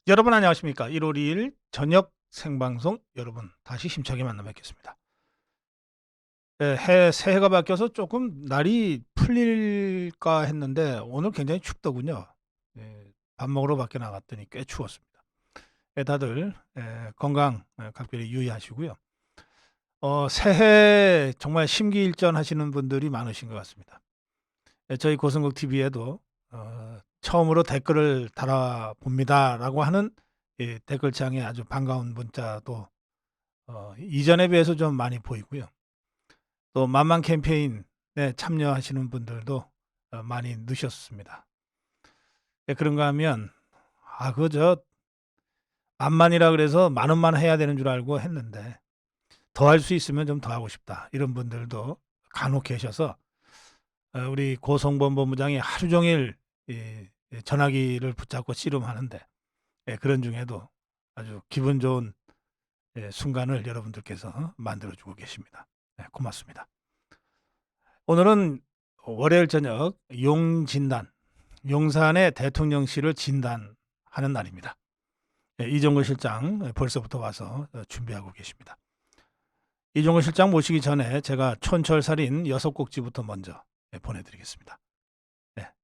여러분 안녕하십니까? 1월 2일 저녁 생방송 여러분 다시 힘차게 만나 뵙겠습니다. 새해가 바뀌어서 조금 날이 풀릴까 했는데 오늘 굉장히 춥더군요. 밥 먹으러 밖에 나갔더니 꽤 추웠습니다. 다들 건강 각별히 유의하시고요. 새해 정말 심기일전 하시는 분들이 많으신 것 같습니다. 저희 고성국 TV에도 처음으로 댓글을 달아봅니다라고 하는 댓글창에 아주 반가운 문자도 이전에 비해서 좀 많이 보이고요. 또 만만 캠페인에 참여하시는 분들도 많이 느셨습니다. 그런가 하면 그저 만만이라 그래서 만 원만 해야 되는 줄 알고 했는데 더 할 수 있으면 좀 더 하고 싶다 이런 분들도 간혹 계셔서 우리 고성범 본부장이 하루 종일 전화기를 붙잡고 씨름하는데 그런 중에도 아주 기분 좋은 순간을 여러분들께서 만들어주고 계십니다. 고맙습니다. 오늘은 월요일 저녁 용진단, 용산의 대통령실을 진단하는 날입니다. 이종걸 실장 벌써부터 와서 준비하고 계십니다. 이종걸 실장 모시기 전에 제가 촌철살인 6곡지부터 먼저 보내드리겠습니다.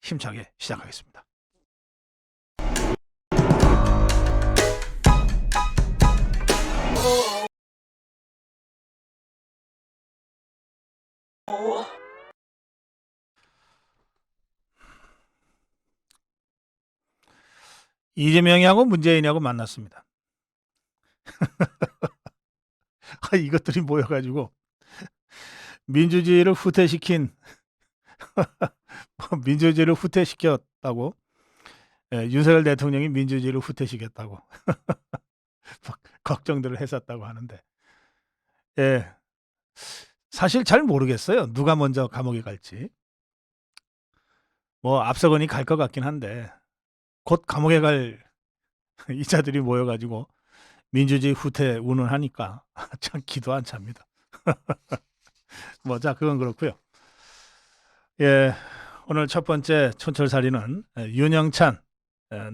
힘차게 시작하겠습니다. 이재명이하고 문재인이하고 만났습니다. 이것들이 모여가지고 민주주의를 후퇴시킨 민주주의를 후퇴시켰다고 윤석열 대통령이 민주주의를 후퇴시켰다고 걱정들을 했었다고 하는데 사실 잘 모르겠어요. 누가 먼저 감옥에 갈지. 뭐 앞서거니 갈 것 같긴 한데 곧 감옥에 갈 이자들이 모여가지고 민주주의 후퇴 운운하니까 참 기도 안 찹니다. 뭐 자 그건 그렇고요. 오늘 첫 번째 촌철살인은 윤영찬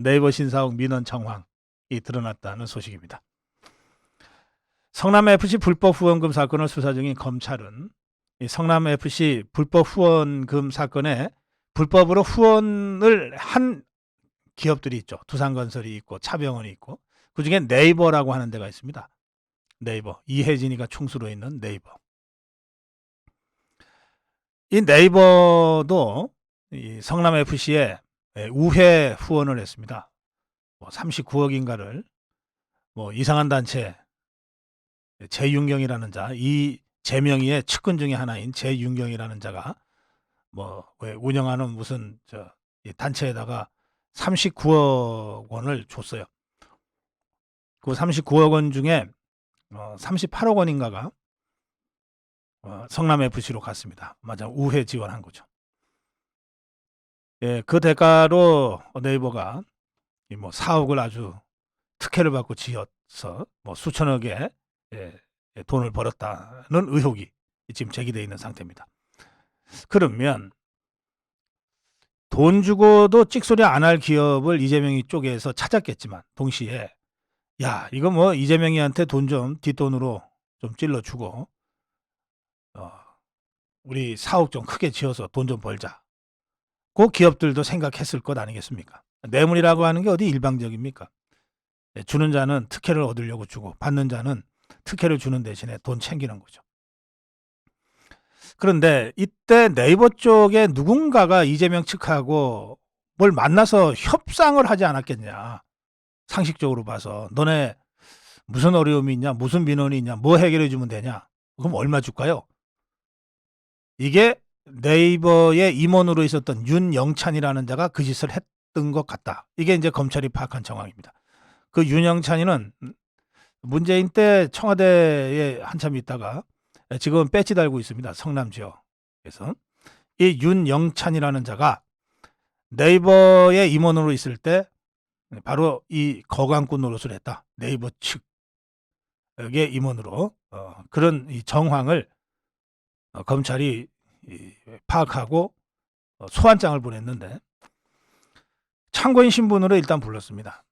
네이버 신사옥 민원 정황이 드러났다는 소식입니다. 성남FC 불법 후원금 사건을 수사 중인 검찰은 이 성남FC 불법 후원금 사건에 불법으로 후원을 한 기업들이 있죠. 두산건설이 있고 차병원이 있고 그중에 네이버라고 하는 데가 있습니다. 네이버, 이혜진이가 총수로 있는 네이버. 이 네이버도 이 성남FC에 우회 후원을 했습니다. 39억인가를 이상한 단체 재윤경이라는 자, 이 재명이의 측근 중에 하나인 재윤경이라는 자가 운영하는 무슨 단체에다가 39억 원을 줬어요. 그 39억 원 중에 38억 원인가가 성남FC로 갔습니다. 맞아, 우회 지원한 거죠. 그 대가로 네이버가 4억을 아주 특혜를 받고 지어서 수천억의 돈을 벌었다는 의혹이 지금 제기되어 있는 상태입니다. 그러면 돈 주고도 찍소리 안 할 기업을 이재명이 쪽에서 찾았겠지만 동시에 이거 이재명이한테 돈 좀 뒷돈으로 좀 찔러주고 우리 사옥 좀 크게 지어서 돈 좀 벌자. 그 기업들도 생각했을 것 아니겠습니까? 뇌물이라고 하는 게 어디 일방적입니까? 주는 자는 특혜를 얻으려고 주고 받는 자는 특혜를 주는 대신에 돈 챙기는 거죠. 그런데 이때 네이버 쪽에 누군가가 이재명 측하고 뭘 만나서 협상을 하지 않았겠냐. 상식적으로 봐서 너네 무슨 어려움이 있냐, 무슨 민원이 있냐, 뭐 해결해 주면 되냐. 그럼 얼마 줄까요? 이게 네이버의 임원으로 있었던 윤영찬이라는 자가 그 짓을 했던 것 같다. 이게 이제 검찰이 파악한 정황입니다. 그 윤영찬이는 문재인 때 청와대에 한참 있다가 지금은 배지 달고 있습니다. 성남 지역에서. 이 윤영찬이라는 자가 네이버의 임원으로 있을 때 바로 이 거강꾼 노릇을 했다. 네이버 측의 임원으로 그런 이 정황을 검찰이 파악하고 소환장을 보냈는데 참고인 신분으로 일단 불렀습니다.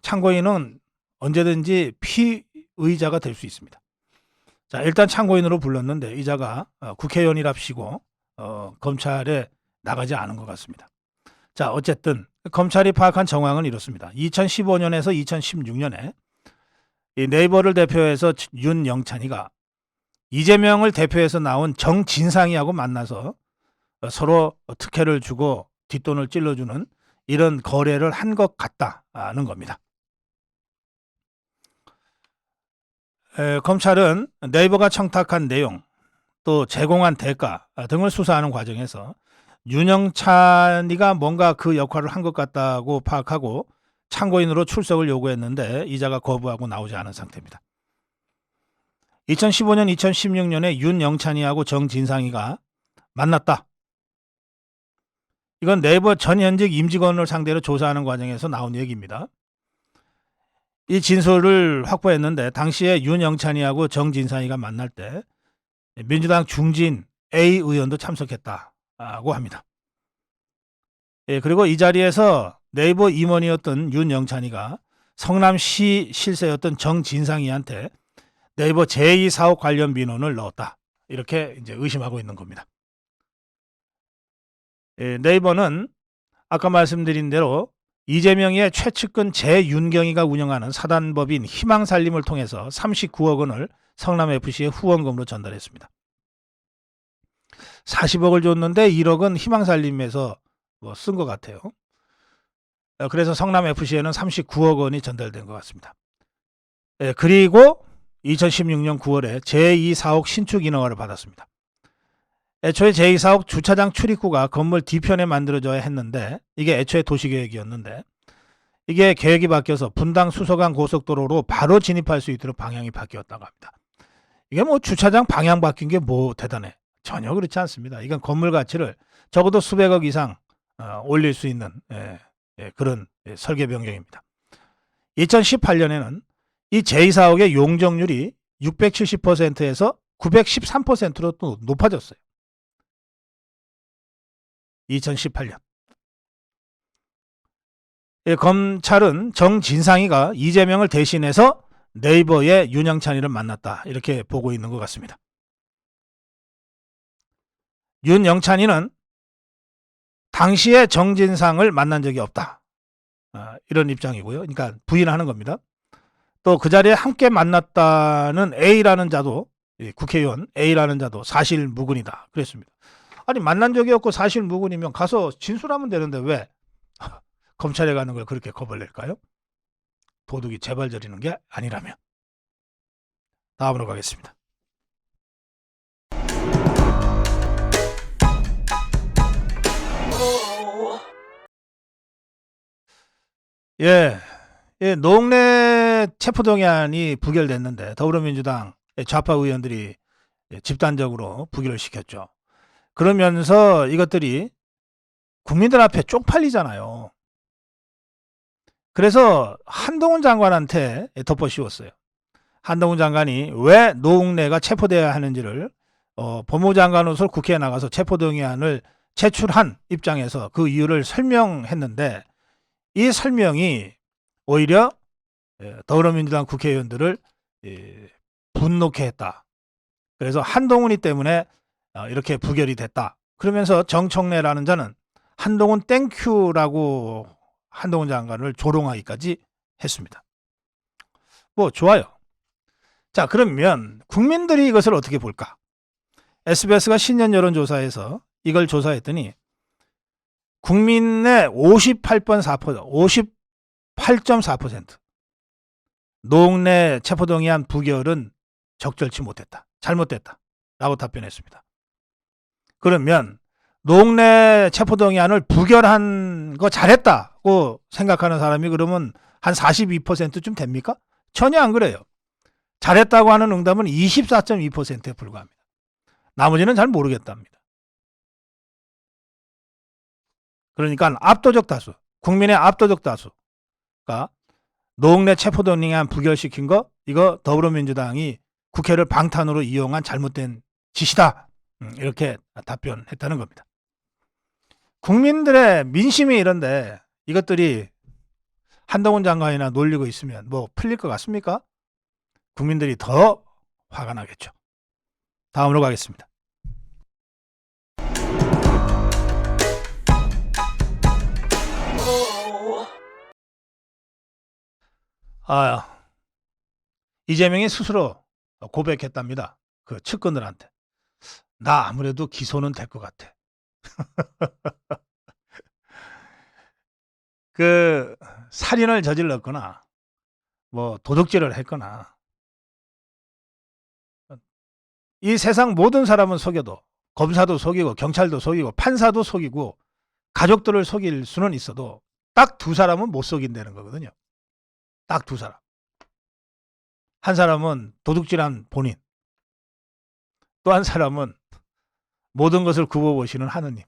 참고인은 언제든지 피의자가 될 수 있습니다. 자, 일단 참고인으로 불렀는데 이자가 국회의원이랍시고 검찰에 나가지 않은 것 같습니다. 자, 어쨌든 검찰이 파악한 정황은 이렇습니다. 2015년에서 2016년에 이 네이버를 대표해서 윤영찬이가 이재명을 대표해서 나온 정진상이하고 만나서 서로 특혜를 주고 뒷돈을 찔러주는 이런 거래를 한 것 같다는 겁니다. 검찰은 네이버가 청탁한 내용 또 제공한 대가 등을 수사하는 과정에서 윤영찬이가 뭔가 그 역할을 한 것 같다고 파악하고 참고인으로 출석을 요구했는데 이자가 거부하고 나오지 않은 상태입니다. 2015년, 2016년에 윤영찬이하고 정진상이가 만났다. 이건 네이버 전현직 임직원을 상대로 조사하는 과정에서 나온 얘기입니다. 이 진술을 확보했는데 당시에 윤영찬이하고 정진상이가 만날 때 민주당 중진 A 의원도 참석했다고 합니다. 그리고 이 자리에서 네이버 임원이었던 윤영찬이가 성남시 실세였던 정진상이한테 네이버 제2사업 관련 민원을 넣었다. 이렇게 이제 의심하고 있는 겁니다. 네이버는 아까 말씀드린 대로 이재명의 최측근 재윤경이가 운영하는 사단법인 희망살림을 통해서 39억 원을 성남FC에 후원금으로 전달했습니다. 40억을 줬는데 1억은 희망살림에서 쓴 것 같아요. 그래서 성남FC에는 39억 원이 전달된 것 같습니다. 그리고 2016년 9월에 제2사옥 신축 인허가를 받았습니다. 애초에 제2사옥 주차장 출입구가 건물 뒤편에 만들어져야 했는데 이게 애초에 도시계획이었는데 이게 계획이 바뀌어서 분당 수서간 고속도로로 바로 진입할 수 있도록 방향이 바뀌었다고 합니다. 이게 뭐 주차장 방향 바뀐 게 뭐 대단해. 전혀 그렇지 않습니다. 이건 건물 가치를 적어도 수백억 이상 올릴 수 있는 그런 설계 변경입니다. 2018년에는 이 제2사옥의 용적률이 670%에서 913%로 또 높아졌어요. 2018년. 검찰은 정진상이가 이재명을 대신해서 네이버의 윤영찬이를 만났다. 이렇게 보고 있는 것 같습니다. 윤영찬이는 당시에 정진상을 만난 적이 없다. 이런 입장이고요. 그러니까 부인하는 겁니다. 또 그 자리에 함께 만났다는 A라는 자도 국회의원 A라는 자도 사실 무근이다. 그랬습니다. 아니 만난 적이 없고 사실 무근이면 가서 진술하면 되는데 왜 검찰에 가는 걸 그렇게 겁을 낼까요? 도둑이 재발 저리는 게 아니라면. 다음으로 가겠습니다. 노웅래 체포동의안이 부결됐는데 더불어민주당 좌파 의원들이 집단적으로 부결을 시켰죠. 그러면서 이것들이 국민들 앞에 쪽팔리잖아요. 그래서 한동훈 장관한테 덮어 씌웠어요. 한동훈 장관이 왜 노웅래가 체포돼야 하는지를 법무부 장관으로서 국회에 나가서 체포동의안을 제출한 입장에서 그 이유를 설명했는데 이 설명이 오히려 더불어민주당 국회의원들을 분노케 했다. 그래서 한동훈이 때문에 이렇게 부결이 됐다. 그러면서 정청래라는 자는 한동훈 땡큐라고 한동훈 장관을 조롱하기까지 했습니다. 뭐 좋아요. 자, 그러면 국민들이 이것을 어떻게 볼까? SBS가 신년 여론조사에서 이걸 조사했더니 국민의 58.4% 노웅래 체포동의안 부결은 적절치 못했다. 잘못됐다. 라고 답변했습니다. 그러면 노웅래 체포동의안을 부결한 거 잘했다고 생각하는 사람이 그러면 한 42%쯤 됩니까? 전혀 안 그래요. 잘했다고 하는 응답은 24.2%에 불과합니다. 나머지는 잘 모르겠답니다. 그러니까 압도적 다수, 국민의 압도적 다수가 노웅래 체포동의안 부결시킨 거 이거 더불어민주당이 국회를 방탄으로 이용한 잘못된 짓이다. 이렇게 답변했다는 겁니다. 국민들의 민심이 이런데 이것들이 한동훈 장관이나 놀리고 있으면 뭐 풀릴 것 같습니까? 국민들이 더 화가 나겠죠. 다음으로 가겠습니다. 이재명이 스스로 고백했답니다. 그 측근들한테. 나 아무래도 기소는 될 것 같아. 그 살인을 저질렀거나 뭐 도둑질을 했거나 이 세상 모든 사람은 속여도 검사도 속이고 경찰도 속이고 판사도 속이고 가족들을 속일 수는 있어도 딱 두 사람은 못 속인다는 거거든요. 딱 두 사람. 한 사람은 도둑질한 본인, 또 한 사람은 모든 것을 굽어보시는 하느님.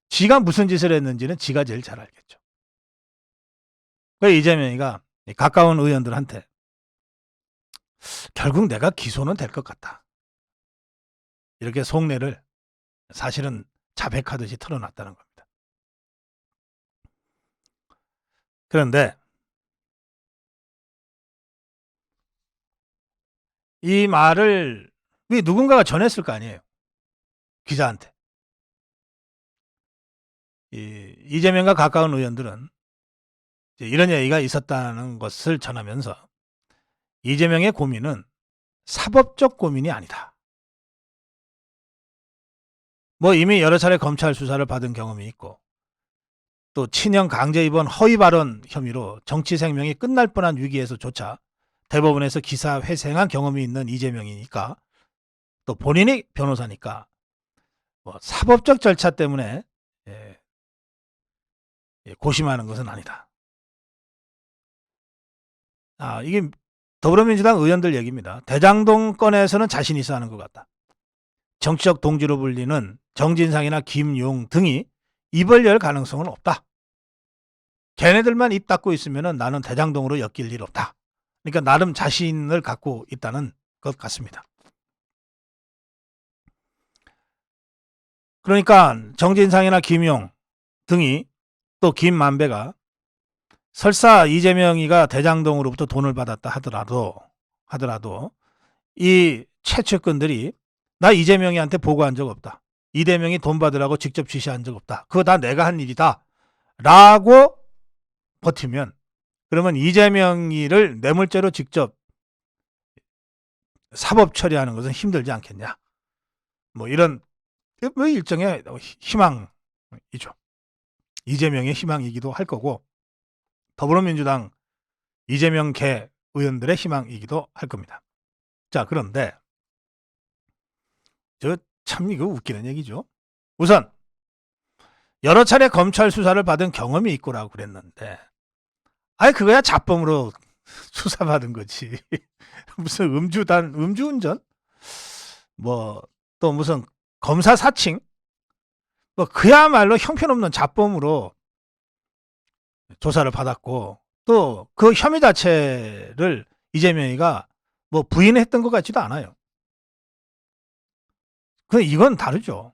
지가 무슨 짓을 했는지는 지가 제일 잘 알겠죠. 그래서 이재명이가 가까운 의원들한테 결국 내가 기소는 될 것 같다. 이렇게 속내를 사실은 자백하듯이 털어놨다는 겁니다. 그런데 이 말을 왜 누군가가 전했을 거 아니에요. 기자한테. 이재명과 가까운 의원들은 이런 얘기가 있었다는 것을 전하면서 이재명의 고민은 사법적 고민이 아니다. 뭐 이미 여러 차례 검찰 수사를 받은 경험이 있고 또 친형 강제 입원 허위 발언 혐의로 정치 생명이 끝날 뻔한 위기에서조차 대법원에서 기사 회생한 경험이 있는 이재명이니까 또 본인이 변호사니까 뭐 사법적 절차 때문에 고심하는 것은 아니다. 이게 더불어민주당 의원들 얘기입니다. 대장동 건에서는 자신 있어 하는 것 같다. 정치적 동지로 불리는 정진상이나 김용 등이 입을 열 가능성은 없다. 걔네들만 입 닫고 있으면 나는 대장동으로 엮일 일 없다. 그러니까 나름 자신을 갖고 있다는 것 같습니다. 그러니까 정진상이나 김용 등이 또 김만배가 설사 이재명이가 대장동으로부터 돈을 받았다 하더라도 이 최측근들이 나 이재명이한테 보고한 적 없다. 이재명이 돈 받으라고 직접 지시한 적 없다. 그거 다 내가 한 일이다. 라고 버티면 그러면 이재명이를 뇌물죄로 직접 사법 처리하는 것은 힘들지 않겠냐. 뭐 이런 일종의 희망이죠. 이재명의 희망이기도 할 거고 더불어민주당 이재명 개 의원들의 희망이기도 할 겁니다. 자, 그런데 참 이거 웃기는 얘기죠. 우선 여러 차례 검찰 수사를 받은 경험이 있고라고 그랬는데 그거야 잡범으로 수사받은 거지. 무슨 음주운전? 뭐 또 무슨 검사 사칭? 뭐 그야말로 형편없는 잡범으로 조사를 받았고 또 그 혐의 자체를 이재명이가 뭐 부인했던 것 같지도 않아요. 이건 다르죠.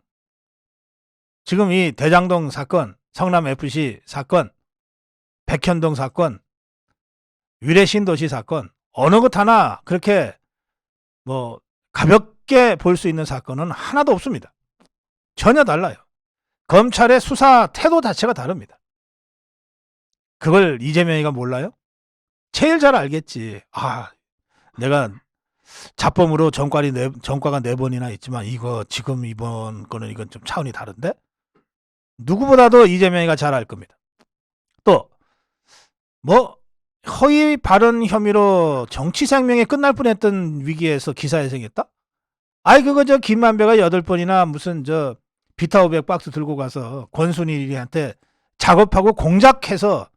지금 이 대장동 사건, 성남FC 사건, 백현동 사건, 위례신도시 사건 어느 것 하나 그렇게 뭐 가볍게 볼 수 있는 사건은 하나도 없습니다. 전혀 달라요. 검찰의 수사 태도 자체가 다릅니다. 그걸 이재명이가 몰라요? 제일 잘 알겠지. 내가 잡범으로 전과가 4번이나 있지만 지금 이번 거는 이건 좀 차원이 다른데? 누구보다도 이재명이가 잘 알 겁니다. 또 뭐 허위 발언 혐의로 정치 생명이 끝날 뻔했던 위기에서 기사회생했다? 그거 김만배가 8번이나 무슨 비타 500 박스 들고 가서 권순일한테 작업하고 공작해서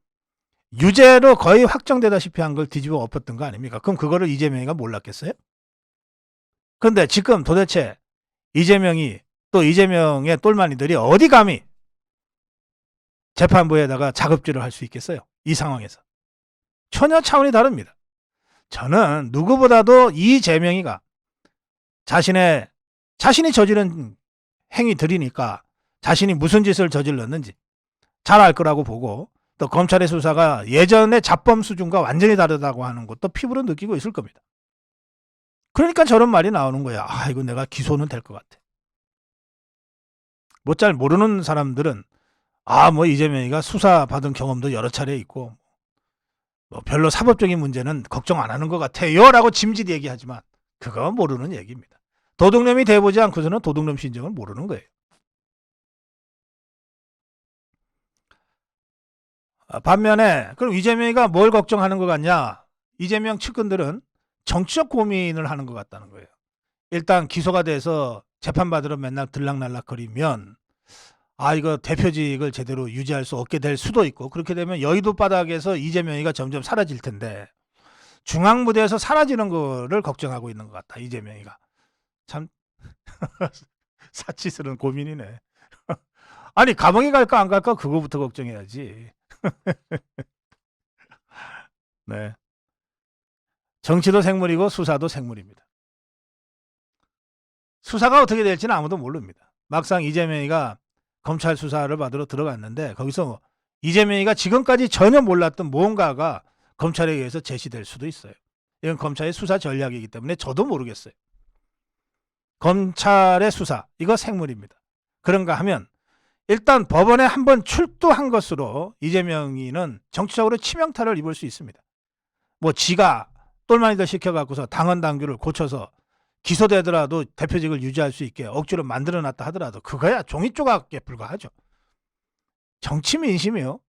유죄로 거의 확정되다시피 한 걸 뒤집어 엎었던 거 아닙니까? 그럼 그거를 이재명이가 몰랐겠어요? 그런데 지금 도대체 이재명이 또 이재명의 똘마니들이 어디 감히 재판부에다가 작업질을 할 수 있겠어요? 이 상황에서. 전혀 차원이 다릅니다. 저는 누구보다도 이재명이가 자신의 자신이 저지른 행위들이니까 자신이 무슨 짓을 저질렀는지 잘 알 거라고 보고, 또 검찰의 수사가 예전의 잡범 수준과 완전히 다르다고 하는 것도 피부로 느끼고 있을 겁니다. 그러니까 저런 말이 나오는 거야. 아, 이거 내가 기소는 될 것 같아. 뭐 잘 모르는 사람들은 뭐 이재명이가 수사받은 경험도 여러 차례 있고 뭐 별로 사법적인 문제는 걱정 안 하는 것 같아요 라고 짐짓 얘기하지만 그거 모르는 얘기입니다. 도둑놈이 돼보지 않고서는 도둑놈 심정을 모르는 거예요. 반면에 그럼 이재명이가 뭘 걱정하는 것 같냐? 이재명 측근들은 정치적 고민을 하는 것 같다는 거예요. 일단 기소가 돼서 재판받으러 맨날 들락날락거리면 이거 대표직을 제대로 유지할 수 없게 될 수도 있고, 그렇게 되면 여의도 바닥에서 이재명이가 점점 사라질 텐데 중앙무대에서 사라지는 거를 걱정하고 있는 것 같다. 이재명이가. 참 사치스러운 고민이네. 아니 감옥에 갈까 안 갈까 그거부터 걱정해야지. 네. 정치도 생물이고 수사도 생물입니다. 수사가 어떻게 될지는 아무도 모릅니다. 막상 이재명이가 검찰 수사를 받으러 들어갔는데 거기서 이재명이가 지금까지 전혀 몰랐던 무언가가 검찰에 의해서 제시될 수도 있어요. 이건 검찰의 수사 전략이기 때문에 저도 모르겠어요. 검찰의 수사, 이거 생물입니다. 그런가 하면 일단 법원에 한번 출두한 것으로 이재명이는 정치적으로 치명타를 입을 수 있습니다. 뭐 지가 똘마니들 시켜갖고서 당헌 당규를 고쳐서 기소되더라도 대표직을 유지할 수 있게 억지로 만들어놨다 하더라도 그거야 종이 조각에 불과하죠. 정치 민심이요.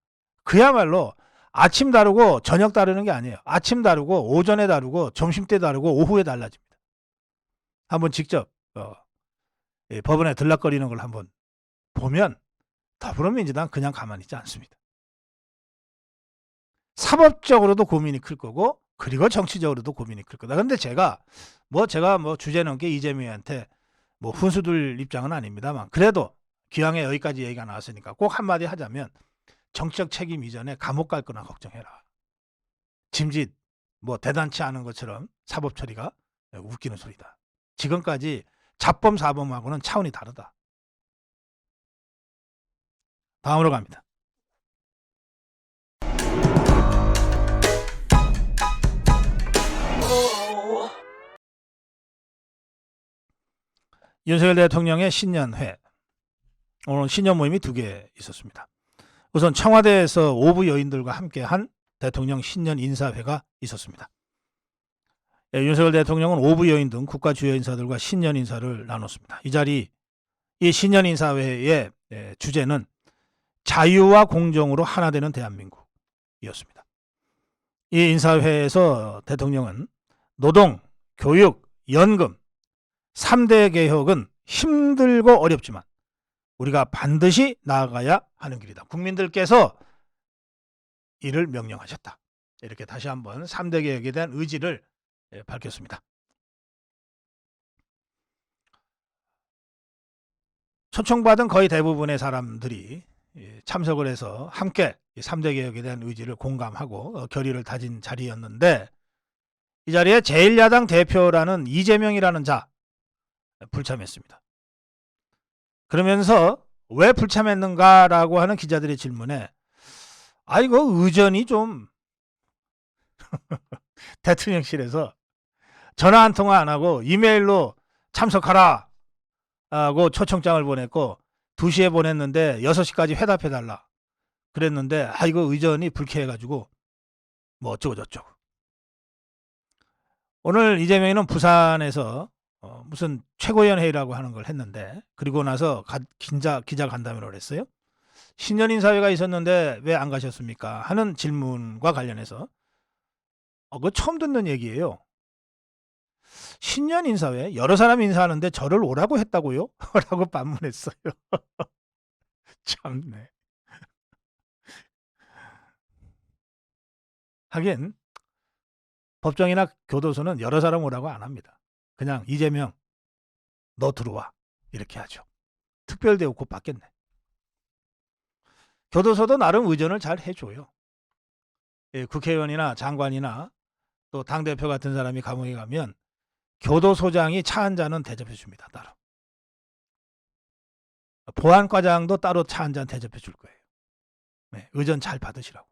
그야말로 아침 다르고 저녁 다르는 게 아니에요. 아침 다르고 오전에 다르고 점심때 다르고 오후에 달라집니다. 한번 직접 법원에 들락거리는 걸 한번 보면 더불어민주당 그냥 가만히 있지 않습니다. 사법적으로도 고민이 클 거고 그리고 정치적으로도 고민이 클 거다. 근데 제가 주제 넘게 이재명한테 훈수 둘 입장은 아닙니다만 그래도 기왕에 여기까지 얘기가 나왔으니까 꼭 한마디 하자면 정치적 책임 이전에 감옥 갈 거나 걱정해라. 짐짓 대단치 않은 것처럼 사법 처리가 웃기는 소리다. 지금까지 잡범 사범하고는 차원이 다르다. 다음으로 갑니다. 윤석열 대통령의 신년회. 오늘 신년 모임이 2개 있었습니다. 우선 청와대에서 오부 여인들과 함께한 대통령 신년 인사회가 있었습니다. 윤석열 대통령은 오부 여인 등 국가 주요 인사들과 신년 인사를 나눴습니다. 이 신년 인사회의 주제는 자유와 공정으로 하나 되는 대한민국이었습니다. 이 인사회에서 대통령은 노동, 교육, 연금 3대 개혁은 힘들고 어렵지만 우리가 반드시 나아가야 하는 길이다. 국민들께서 이를 명령하셨다. 이렇게 다시 한번 3대 개혁에 대한 의지를 밝혔습니다. 초청받은 거의 대부분의 사람들이 참석을 해서 함께 3대 개혁에 대한 의지를 공감하고 결의를 다진 자리였는데 이 자리에 제1야당 대표라는 이재명이라는 자 불참했습니다. 그러면서 왜 불참했는가라고 하는 기자들의 질문에 이거 의전이 좀 대통령실에서 전화 한 통화 안 하고 이메일로 참석하라 하고 초청장을 보냈고 2시에 보냈는데 6시까지 회답해달라 그랬는데 이거 의전이 불쾌해가지고 어쩌고 저쩌고. 오늘 이재명이는 부산에서 무슨 최고위원 회의라고 하는 걸 했는데 그리고 나서 기자 간담회를 했어요. 신년 인사회가 있었는데 왜 안 가셨습니까? 하는 질문과 관련해서 그거 처음 듣는 얘기예요. 신년 인사회 여러 사람 인사하는데 저를 오라고 했다고요? 라고 반문했어요. 참네. 하긴 법정이나 교도소는 여러 사람 오라고 안 합니다. 그냥 이재명 너 들어와 이렇게 하죠. 특별대우 곧 받겠네. 교도소도 나름 의전을 잘 해줘요. 국회의원이나 장관이나 또 당대표 같은 사람이 감옥에 가면 교도소장이 차 한 잔은 대접해 줍니다. 따로. 보안과장도 따로 차 한 잔 대접해 줄 거예요. 네, 의전 잘 받으시라고.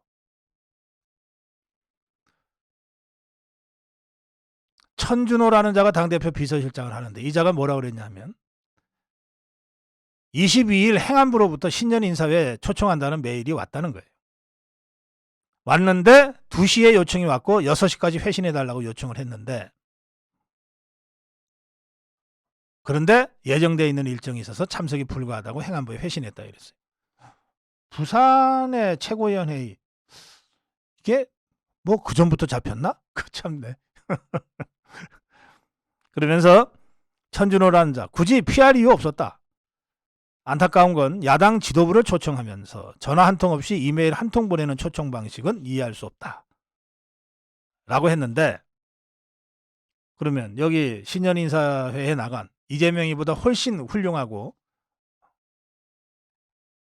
천준호라는 자가 당대표 비서실장을 하는데 이 자가 뭐라고 그랬냐면 22일 행안부로부터 신년 인사회에 초청한다는 메일이 왔다는 거예요. 왔는데 2시에 요청이 왔고 6시까지 회신해달라고 요청을 했는데 그런데 예정되어 있는 일정이 있어서 참석이 불가하다고 행안부에 회신했다 이랬어요. 부산의 최고위원회의 이게 뭐 그전부터 잡혔나? 그 참네. 그러면서 천준호라는 자 굳이 피할 이유 없었다. 안타까운 건 야당 지도부를 초청하면서 전화 한 통 없이 이메일 한 통 보내는 초청 방식은 이해할 수 없다. 라고 했는데 그러면 여기 신년인사회에 나간 이재명이보다 훨씬 훌륭하고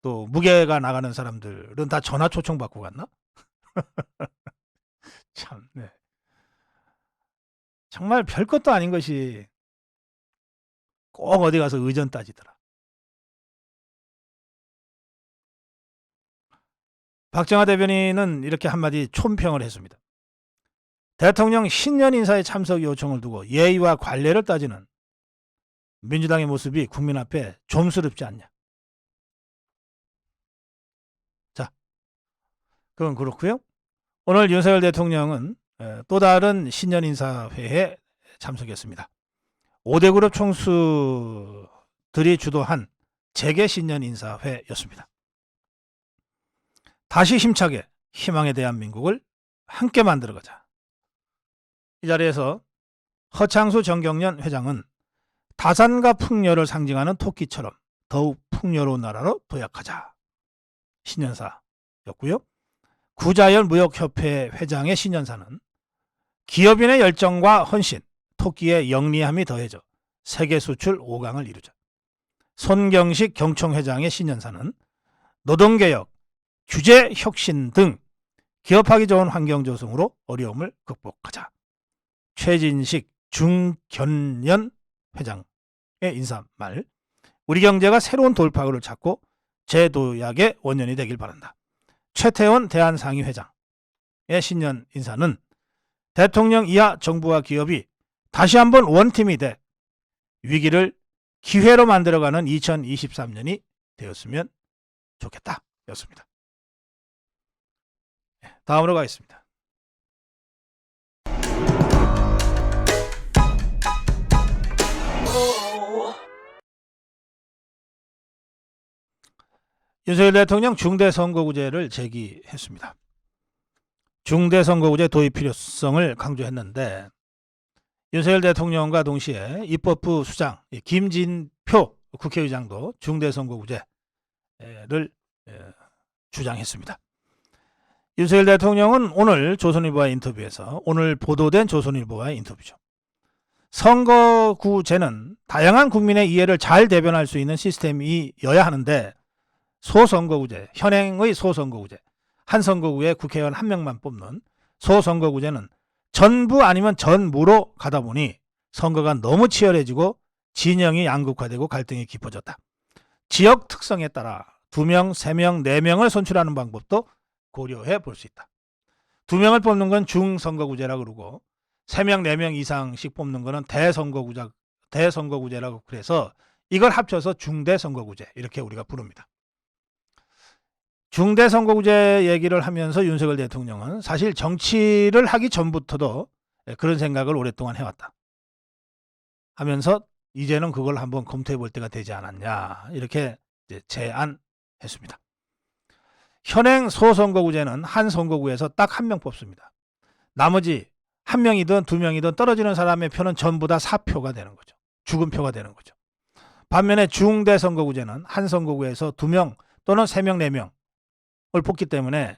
또 무게가 나가는 사람들은 다 전화 초청 받고 갔나? 참, 네. 정말 별것도 아닌 것이 꼭 어디 가서 의전 따지더라. 박정하 대변인은 이렇게 한마디 촌평을 했습니다. 대통령 신년 인사에 참석 요청을 두고 예의와 관례를 따지는 민주당의 모습이 국민 앞에 좀스럽지 않냐. 자, 그건 그렇고요. 오늘 윤석열 대통령은 또 다른 신년 인사회에 참석했습니다. 5대 그룹 총수들이 주도한 재계 신년 인사회였습니다. 다시 힘차게 희망의 대한민국을 함께 만들어가자. 이 자리에서 허창수 정경련 회장은 다산과 풍요를 상징하는 토끼처럼 더욱 풍요로운 나라로 도약하자. 신년사였고요. 구자열 무역협회 회장의 신년사는 기업인의 열정과 헌신, 토끼의 영리함이 더해져 세계 수출 5강을 이루자. 손경식 경총회장의 신년사는 노동개혁, 규제혁신 등 기업하기 좋은 환경 조성으로 어려움을 극복하자. 최진식 중견련 회장의 인사말, 우리 경제가 새로운 돌파구를 찾고 재도약의 원년이 되길 바란다. 최태원 대한상의회장의 신년 인사는 대통령 이하 정부와 기업이 다시 한번 원팀이 돼 위기를 기회로 만들어가는 2023년이 되었으면 좋겠다 였습니다. 다음으로 가겠습니다. 윤석열 대통령 중대선거구제를 제기했습니다. 중대선거구제 도입 필요성을 강조했는데 윤석열 대통령과 동시에 입법부 수장 김진표 국회의장도 중대선거구제를 주장했습니다. 윤석열 대통령은 오늘 조선일보와의 인터뷰에서 오늘 보도된 조선일보와의 인터뷰죠. 선거구제는 다양한 국민의 이해를 잘 대변할 수 있는 시스템이어야 하는데 소선거구제, 현행의 소선거구제, 한 선거구에 국회의원 한 명만 뽑는 소선거구제는 전부 아니면 전무로 가다 보니 선거가 너무 치열해지고 진영이 양극화되고 갈등이 깊어졌다. 지역 특성에 따라 2명, 3명, 4명을 선출하는 방법도 고려해 볼 수 있다. 2명을 뽑는 건 중선거구제라고 그러고 3명, 4명 이상씩 뽑는 거는 대선거구제라고 그래서 이걸 합쳐서 중대선거구제 이렇게 우리가 부릅니다. 중대선거구제 얘기를 하면서 윤석열 대통령은 사실 정치를 하기 전부터도 그런 생각을 오랫동안 해왔다 하면서 이제는 그걸 한번 검토해 볼 때가 되지 않았냐 이렇게 제안했습니다. 현행 소선거구제는 한 선거구에서 딱 한 명 뽑습니다. 나머지 한 명이든 2명이든 떨어지는 사람의 표는 전부 다 사표가 되는 거죠. 죽은 표가 되는 거죠. 반면에 중대선거구제는 한 선거구에서 2명 또는 3명, 4명 을 뽑기 때문에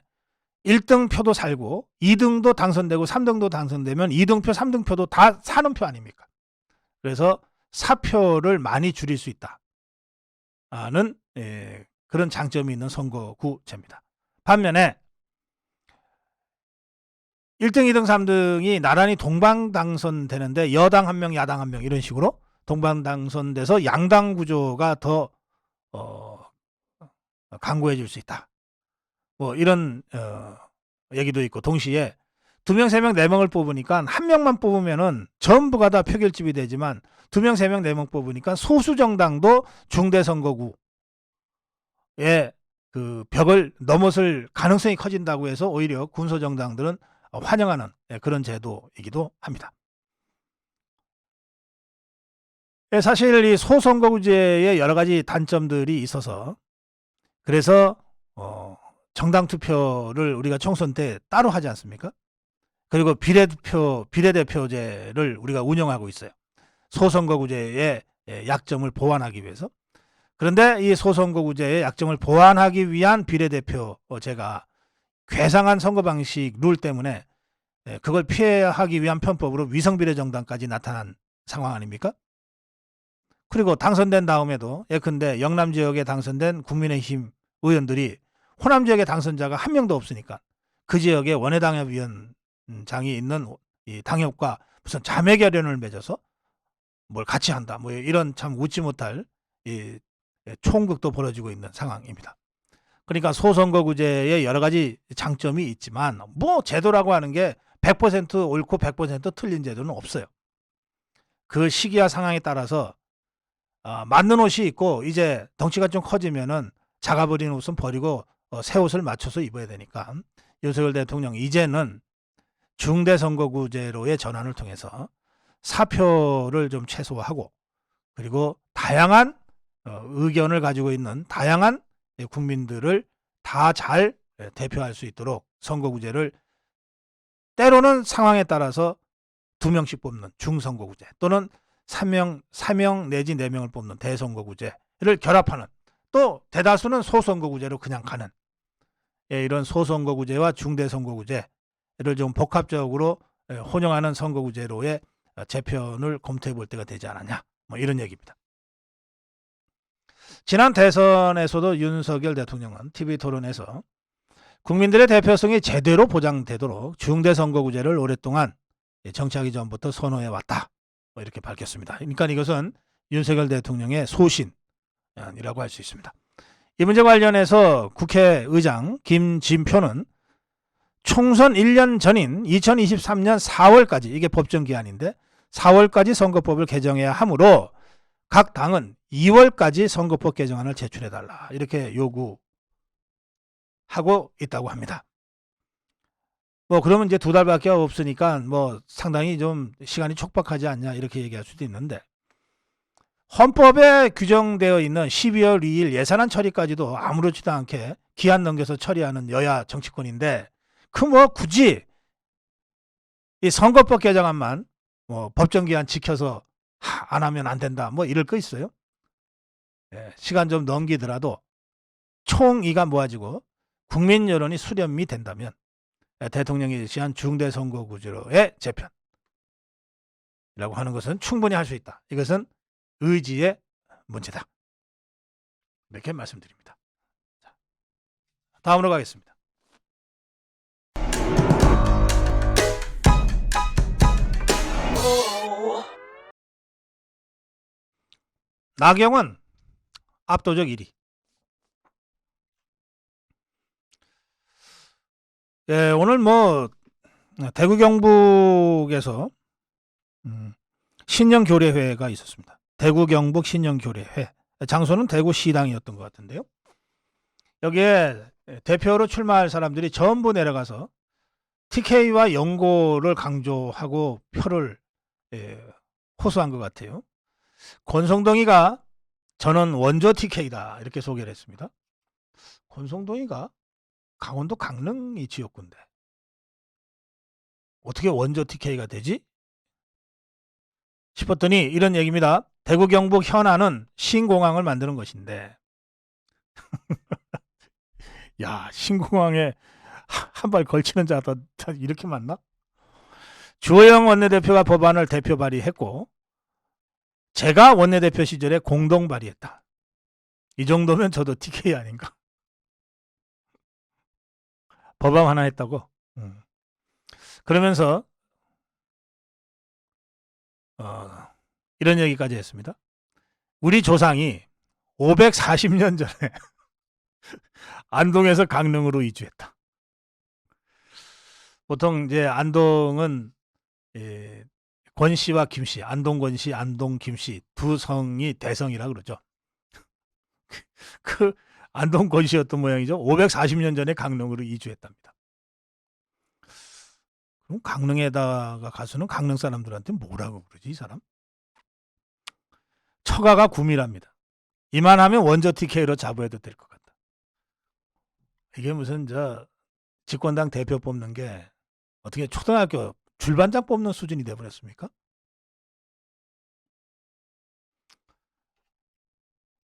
1등 표도 살고 2등도 당선되고 3등도 당선되면 2등표, 3등표도 다 사는 표 아닙니까? 그래서 사표를 많이 줄일 수 있다는 그런 장점이 있는 선거구제입니다. 반면에 1등, 2등, 3등이 나란히 동방 당선되는데 여당 한 명, 야당 한 명 이런 식으로 동방 당선돼서 양당 구조가 더 강구해 줄 수 있다. 뭐 이런 얘기도 있고, 동시에 2명, 3명, 4명을 뽑으니까 1명만 뽑으면은 전부가 다 표결집이 되지만 2명, 3명, 4명 뽑으니까 소수 정당도 중대 선거구의 그 벽을 넘어설 가능성이 커진다고 해서 오히려 군소 정당들은 환영하는 그런 제도이기도 합니다. 사실 이 소선거구제에 여러 가지 단점들이 있어서, 그래서 정당 투표를 우리가 총선 때 따로 하지 않습니까? 그리고 비례대표제를 우리가 운영하고 있어요. 소선거구제의 약점을 보완하기 위해서. 그런데 이 소선거구제의 약점을 보완하기 위한 비례대표제가 괴상한 선거 방식 룰 때문에 그걸 피하기 위한 편법으로 위성비례정당까지 나타난 상황 아닙니까? 그리고 당선된 다음에도 예컨대 영남 지역에 당선된 국민의힘 의원들이 호남 지역의 당선자가 한 명도 없으니까 그 지역에 원외당협위원장이 있는 이 당협과 무슨 자매결연을 맺어서 뭘 같이 한다, 뭐 이런 참 웃지 못할 이 총극도 벌어지고 있는 상황입니다. 그러니까 소선거구제에 여러 가지 장점이 있지만 뭐 제도라고 하는 게 100% 옳고 100% 틀린 제도는 없어요. 그 시기와 상황에 따라서 맞는 옷이 있고, 이제 덩치가 좀 커지면은 작아버린 옷은 버리고 새 옷을 맞춰서 입어야 되니까 윤석열 대통령 이제는 중대선거구제로의 전환을 통해서 사표를 좀 최소화하고, 그리고 다양한 의견을 가지고 있는 다양한 국민들을 다 잘 대표할 수 있도록 선거구제를 때로는 상황에 따라서 2명씩 뽑는 중선거구제, 또는 3명 내지 4명을 뽑는 대선거구제를 결합하는, 또 대다수는 소선거구제로 그냥 가는 이런 소선거구제와 중대선거구제를 좀 복합적으로 혼용하는 선거구제로의 재편을 검토해 볼 때가 되지 않았냐, 뭐 이런 얘기입니다. 지난 대선에서도 윤석열 대통령은 TV토론에서 국민들의 대표성이 제대로 보장되도록 중대선거구제를 오랫동안 정치하기 전부터 선호해 왔다, 뭐 이렇게 밝혔습니다. 그러니까 이것은 윤석열 대통령의 소신이라고 할 수 있습니다. 이 문제 관련해서 국회의장 김진표는 총선 1년 전인 2023년 4월까지, 이게 법정 기한인데 4월까지 선거법을 개정해야 하므로 각 당은 2월까지 선거법 개정안을 제출해달라, 이렇게 요구하고 있다고 합니다. 뭐 그러면 이제 2달밖에 없으니까 뭐 상당히 좀 시간이 촉박하지 않냐, 이렇게 얘기할 수도 있는데, 헌법에 규정되어 있는 12월 2일 예산안 처리까지도 아무렇지도 않게 기한 넘겨서 처리하는 여야 정치권인데, 그 뭐 굳이 이 선거법 개정안만 뭐 법정 기한 지켜서 안 하면 안 된다, 뭐 이럴 거 있어요? 시간 좀 넘기더라도 총의가 모아지고 국민 여론이 수렴이 된다면 대통령이 제시한 중대선거구제로의 재편이라고 하는 것은 충분히 할 수 있다. 이것은 의지의 문제다, 이렇게 말씀드립니다. 다음으로 가겠습니다. 나경원 압도적 1위. 오늘 뭐 대구 경북에서 신년교례회가 있었습니다. 대구 경북 신년교례회. 장소는 대구시당이었던 것 같은데요. 여기에 대표로 출마할 사람들이 전부 내려가서 TK와 연고를 강조하고 표를 호소한 것 같아요. 권성동이가 저는 원조 TK다, 이렇게 소개를 했습니다. 권성동이가 강원도 강릉이 지역구인데 어떻게 원조 TK가 되지? 싶었더니 이런 얘기입니다. 대구 경북 현안은 신공항을 만드는 것인데 야, 신공항에 한 발 걸치는 자다 이렇게 많나? 주호영 원내대표가 법안을 대표 발의했고 제가 원내대표 시절에 공동 발의했다. 이 정도면 저도 TK 아닌가? 법안 하나 했다고? 그러면서 이런 얘기까지 했습니다. 우리 조상이 540년 전에 안동에서 강릉으로 이주했다. 보통 이제 안동은 권씨와 김씨, 안동 권씨, 안동 김씨 두 성이 대성이라 그러죠. 그 안동 권씨였던 모양이죠. 540년 전에 강릉으로 이주했답니다. 그럼 강릉에다가 가서는 강릉 사람들한테 뭐라고 그러지 이 사람? 처가가 구미랍니다. 이만하면 원조 TK로 자부해도 될 것 같다. 이게 무슨 집권당 대표 뽑는 게 어떻게 초등학교 줄반장 뽑는 수준이 돼버렸습니까?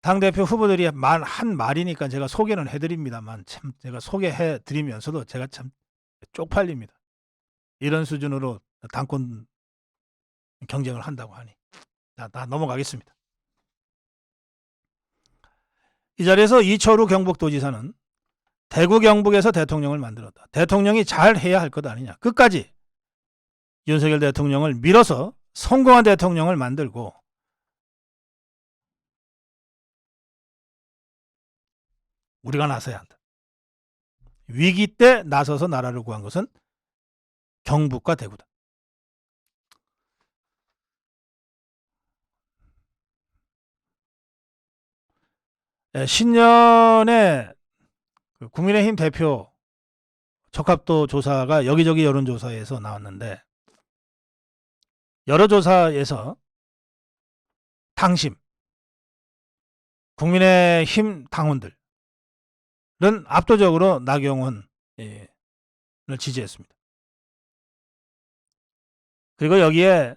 당대표 후보들이 한 말이니까 제가 소개는 해드립니다만 참 제가 소개해드리면서도 제가 참 쪽팔립니다. 이런 수준으로 당권 경쟁을 한다고 하니. 자, 넘어가겠습니다. 이 자리에서 이철우 경북도지사는 대구 경북에서 대통령을 만들었다. 대통령이 잘 해야 할 것 아니냐. 끝까지 윤석열 대통령을 밀어서 성공한 대통령을 만들고 우리가 나서야 한다. 위기 때 나서서 나라를 구한 것은 경북과 대구다. 신년에 국민의힘 대표 적합도 조사가 여기저기 여론조사에서 나왔는데 여러 조사에서 당심, 국민의힘 당원들은 압도적으로 나경원을 지지했습니다. 그리고 여기에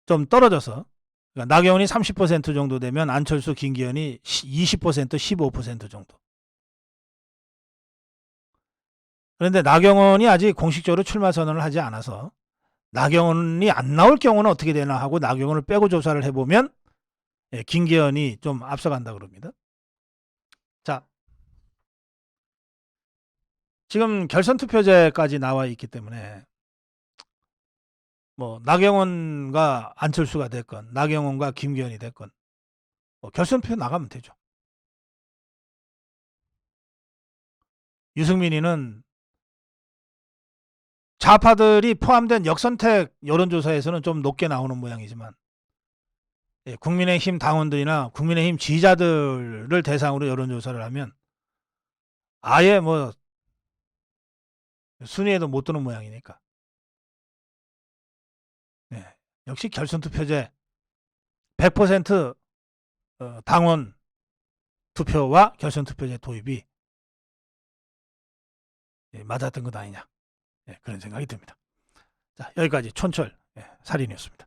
좀 떨어져서 그러니까 나경원이 30% 정도 되면 안철수, 김기현이 20%, 15% 정도. 그런데 나경원이 아직 공식적으로 출마 선언을 하지 않아서 나경원이 안 나올 경우는 어떻게 되나 하고 나경원을 빼고 조사를 해보면 김기현이 좀 앞서간다 그럽니다. 자, 지금 결선 투표제까지 나와 있기 때문에 뭐 나경원과 안철수가 됐건 나경원과 김기현이 됐건 결선 투표 나가면 되죠. 유승민이는 좌파들이 포함된 역선택 여론조사에서는 좀 높게 나오는 모양이지만 국민의힘 당원들이나 국민의힘 지지자들을 대상으로 여론조사를 하면 아예 뭐 순위에도 못 드는 모양이니까 역시 결선투표제 100% 당원 투표와 결선투표제 도입이 맞았던 것 아니냐 그런 생각이 듭니다. 자, 여기까지 촌철 살인이었습니다.